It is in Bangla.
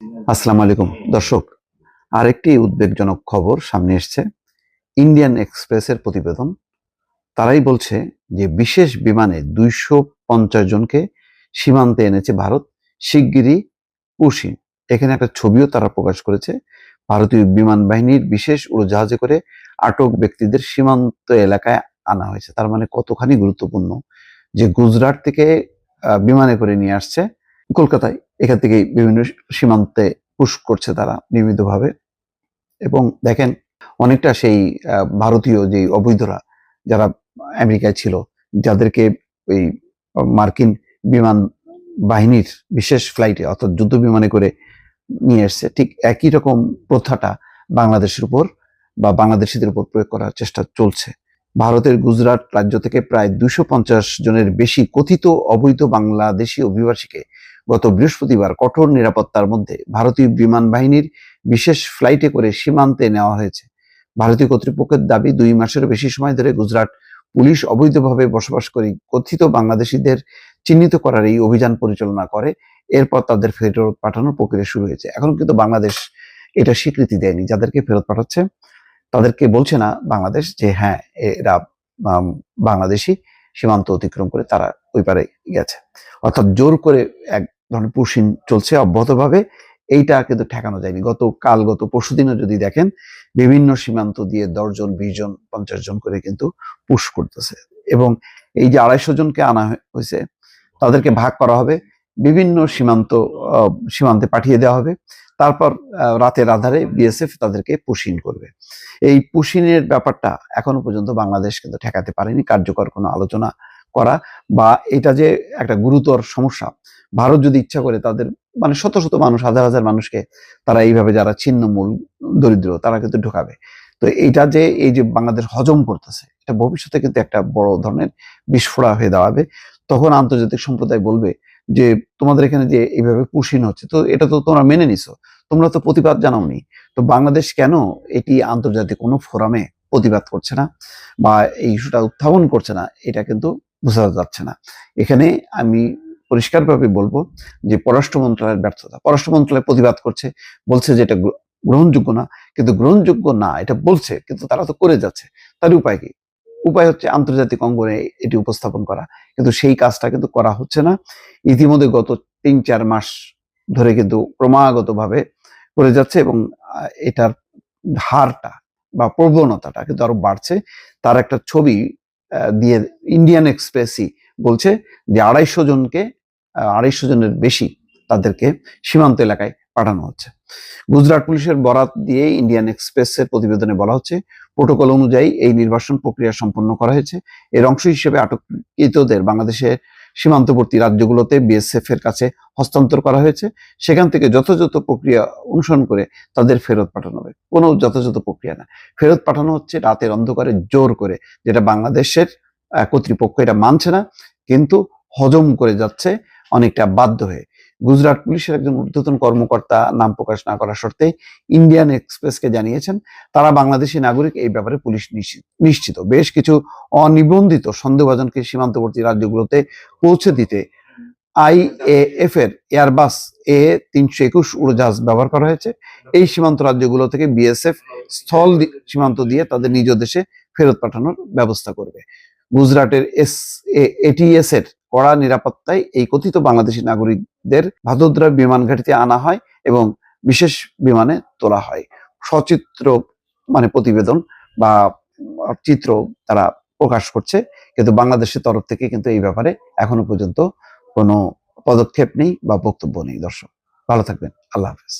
আসসালামু আলাইকুম দর্শক, আরেকটি উদ্বেগজনক খবর সামনে এসছে। ইন্ডিয়ান এক্সপ্রেসের প্রতিবেদন। তারাই বলছে যে বিশেষ বিমানে 250 জনকে সীমান্তে এনেছে ভারত, শিগগিরই পুশিং। এখানে একটা ছবিও তারা প্রকাশ করেছে। ভারতীয় বিমান বাহিনীর বিশেষ উড়োজাহাজে করে আটক ব্যক্তিদের সীমান্ত এলাকায় আনা হয়েছে। তার মানে কতখানি গুরুত্বপূর্ণ যে গুজরাট থেকে বিমানে করে নিয়ে আসছে কলকাতায়, এখান থেকেই বিভিন্ন সীমান্তে পুশ করছে তারা নিয়মিতভাবে। এবং দেখেন, অনেকটা সেই ভারতীয় যে অবৈধরা যারা আমেরিকায় ছিল, যাদেরকে ওই মার্কিন বিমান বাহিনীর বিশেষ ফ্লাইটে অর্থাৎ যুদ্ধ বিমানে করে নিয়ে এসছে, ঠিক একই রকম প্রথাটা বাংলাদেশের উপর বা বাংলাদেশিদের উপর প্রয়োগ করার চেষ্টা চলছে। ভারতের গুজরাট রাজ্য থেকে প্রায় 250 জনের বেশি কথিত অবৈধ বাংলাদেশি অভিবাসীকে গত বৃহস্পতিবার কঠোর নিরাপত্তার মধ্যে ভারতীয় বিমান বাহিনীর বিশেষ ফ্লাইটে করে সীমান্তে নেওয়া হয়েছে। ভারতীয় কর্তৃপক্ষের দাবি, 2 মাসেরও বেশি সময় ধরে গুজরাট পুলিশ অবৈধভাবে বসবাসকারী কথিত বাংলাদেশিদের চিহ্নিত করার এই অভিযান পরিচালনা করে। এরপর তাদের ফেরত পাঠানোর প্রক্রিয়া শুরু হয়েছে। এখন কিন্তু বাংলাদেশ এটা স্বীকৃতি দেয়নি। যাদেরকে ফেরত পাঠাচ্ছে তাদেরকে বলছে না বাংলাদেশ যে হ্যাঁ, এরা বাংলাদেশি, সীমান্ত অতিক্রম করে তারা ওই পারে গেছে। অর্থাৎ জোর করে এক ধরনের পুশিং চলছে অব্যাহতভাবে। এইটা কিন্তু ঠেকানো যায়নি। গত পরশুদিনও যদি দেখেন, বিভিন্ন সীমান্ত দিয়ে 10 জন, 20 জন, 50 জন করে কিন্তু পুশ করতেছে। এবং এই যে 250 জনকে আনা হয়েছে, তাদেরকে ভাগ করা হবে, বিভিন্ন সীমান্তে পাঠিয়ে দেওয়া হবে। তারপর রাতের আধারে বিএসএফ তাদেরকে পুশিং করবে। এই পুশিংয়ের ব্যাপারটা এখনো পর্যন্ত বাংলাদেশ কিন্তু ঠেকাতে পারেনি। কার্যকর কোনো আলোচনা করা বা এটা যে একটা গুরুতর সমস্যা, ভারত যদি ইচ্ছা করে তাদের মানে শত শত মানুষ, হাজার হাজার মানুষকে তারা এইভাবে, যারা ছিন্নমূল দরিদ্র, তারা কিন্তু ঢোকাবে। তো এইটা যে এই যে বাংলাদেশ হজম করতেছে, এটা ভবিষ্যতে কিন্তু একটা বড় ধরনের বিস্ফোরা হয়ে দাঁড়াবে। তখন আন্তর্জাতিক সম্প্রদায় বলবে যে তোমাদের এখানে যে এইভাবে পুশিং হচ্ছে, তো এটা তো তোমরা মেনে নিছো, তোমরা তো প্রতিবাদ জানাওনি। তো বাংলাদেশ কেন এটি আন্তর্জাতিক কোনো ফোরামে প্রতিবাদ করছে না বা এই ইস্যুটা উত্থাপন করছে না, এটা কিন্তু বোঝা যাচ্ছে না। এখানে আমি পরিষ্কারভাবে বলবো যে পররাষ্ট্র মন্ত্রণালয়ের ব্যর্থতা। পররাষ্ট্র মন্ত্রণালয় প্রতিবাদ করছে, বলছে যে এটা গ্রহণযোগ্য না। কিন্তু গ্রহণযোগ্য না এটা বলছে, কিন্তু তারা তো করে যাচ্ছে। তার উপায় কি? উপায় হচ্ছে আন্তর্জাতিক অঙ্গনে এটি উপস্থাপন করা। কিন্তু সেই কাজটা কিন্তু করা হচ্ছে না। ইতিমধ্যে গত 3-4 মাস ধরে কিন্তু ক্রমাগতভাবে করে যাচ্ছে এবং এটার হারটা বা প্রবণতাটা কিন্তু আরো বাড়ছে। তার একটা ছবি দিয়ে ইন্ডিয়ান এক্সপ্রেসই বলছে যে 250 জনের বেশি তাদেরকে সীমান্ত এলাকায় পাঠানো হচ্ছে। গুজরাট পুলিশের বরাত দিয়ে ইন্ডিয়ান এক্সপ্রেসের প্রতিবেদনে বলা হচ্ছে, প্রোটোকল অনুযায়ী এই নির্বাসন প্রক্রিয়া সম্পন্ন করা হয়েছে। এর অংশ হিসেবে আটককৃতদের বাংলাদেশের সীমান্তবর্তী রাজ্যগুলোতে বিএসএফ এর কাছে হস্তান্তর করা হয়েছে। সেখান থেকে যথাযথ প্রক্রিয়া অনুসরণ করে তাদের ফেরত পাঠানো হবে। কোনো যথাযথ প্রক্রিয়া না, ফেরত পাঠানো হচ্ছে রাতের অন্ধকারে জোর করে, যেটা বাংলাদেশের কর্তৃপক্ষ এটা মানছে না, কিন্তু হজম করে যাচ্ছে অনেকটা বাধ্য হয়ে। গুজরাট পুলিশের একজন ঊর্ধ্বতন কর্মকর্তা নাম প্রকাশ না করার শর্তে ইন্ডিয়ান এক্সপ্রেসকে জানিয়েছেন, তারা বাংলাদেশি নাগরিক, এই ব্যাপারে পুলিশ নিশ্চিত। বেশ কিছু অনিবন্ধিত সন্দেহভাজনকে সীমান্তবর্তী রাজ্যগুলোতে পৌঁছে দিতে আইএএফ এর এয়ারবাস A321 উড়োজাহাজ ব্যবহার করা হয়েছে। এই সীমান্ত রাজ্যগুলো থেকে বিএসএফ সীমান্ত দিয়ে তাদের নিজ দেশে ফেরত পাঠানোর ব্যবস্থা করবে। গুজরাটের এটিএস এর কড়া নিরাপত্তায় এই কথিত বাংলাদেশি নাগরিকদের ভাদোদরা বিমান ঘাঁটিতে আনা হয় এবং বিশেষ বিমানে তোলা হয়। সচিত্র প্রতিবেদন বা চিত্র তারা প্রকাশ করছে, কিন্তু বাংলাদেশের তরফ থেকে কিন্তু এই ব্যাপারে এখনো পর্যন্ত কোনো পদক্ষেপ নেই বা বক্তব্য নেই। দর্শক, ভালো থাকবেন। আল্লাহ হাফেজ।